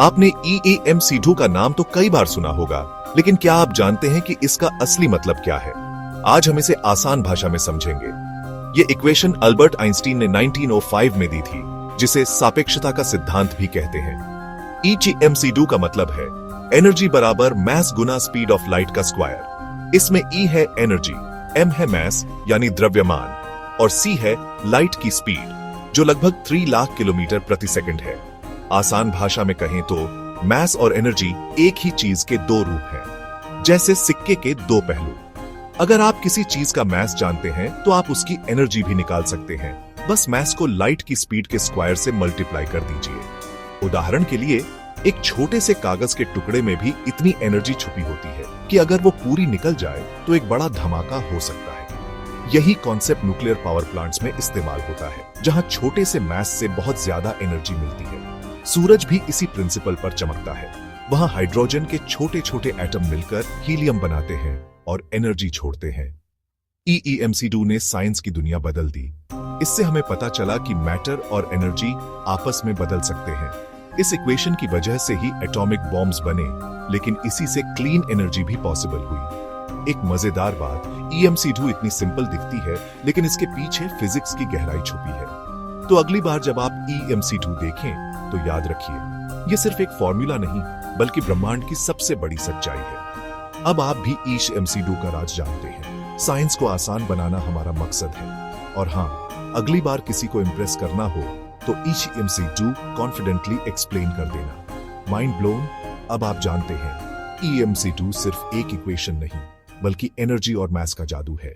आपने EEMC2 का नाम तो कई बार सुना होगा, लेकिन क्या आप जानते हैं कि इसका असली मतलब क्या है? आज हम इसे आसान भाषा में समझेंगे। ये इक्वेशन अल्बर्ट आइंस्टीन ने 1905 में दी थी, जिसे सापेक्षता का सिद्धांत भी कहते हैं। EEMC2 का मतलब है एनर्जी बराबर मैस गुना स्पीड ऑफ लाइट का स्क्वायर। इसमें E है एनर्जी, M है मैस यानी द्रव्यमान, और C है लाइट की स्पीड, जो लगभग 3 लाख किलोमीटर प्रति सेकंड है। आसान भाषा में कहें तो मैस और एनर्जी एक ही चीज के दो रूप हैं, जैसे सिक्के के दो पहलू। अगर आप किसी चीज का मैस जानते हैं तो आप उसकी एनर्जी भी निकाल सकते हैं। बस मैस को लाइट की स्पीड के स्क्वायर से मल्टीप्लाई कर दीजिए। उदाहरण के लिए, एक छोटे से कागज के टुकड़े में भी इतनी एनर्जी छुपी होती है कि अगर वो पूरी निकल जाए तो एक बड़ा धमाका हो सकता है। यही कॉन्सेप्ट न्यूक्लियर पावर प्लांट्स में इस्तेमाल होता है, जहां छोटे से मैस से बहुत ज्यादा एनर्जी मिलती है। सूरज भी इसी प्रिंसिपल पर चमकता है। वहां हाइड्रोजन के छोटे छोटे एटम मिलकर हीलियम बनाते हैं और एनर्जी छोड़ते हैं। EEMC2 ने साइंस की दुनिया बदल दी। इससे हमें पता चला कि मैटर और एनर्जी आपस में बदल सकते हैं। इस इक्वेशन की वजह से ही एटॉमिक बॉम्ब्स बने, लेकिन इसी से क्लीन एनर्जी भी पॉसिबल हुई। एक मजेदार बात, EMC2 इतनी सिंपल दिखती है, लेकिन इसके पीछे फिजिक्स की गहराई छुपी है। तो अगली बार जब आप EMC2 देखें तो याद रखिए, ये सिर्फ एक फॉर्मूला नहीं, बल्कि ब्रह्मांड की सबसे बड़ी सच्चाई है। अब आप भी EMC2 का राज जानते हैं। साइंस को आसान बनाना हमारा मकसद है। और हाँ, अगली बार किसी को इंप्रेस करना हो तो EMC2 कॉन्फिडेंटली एक्सप्लेन कर देना। Mind blown. अब आप जानते हैं, EMC2 सिर्फ एक इक्वेशन नहीं, बल्कि एनर्जी और मैस का जादू है।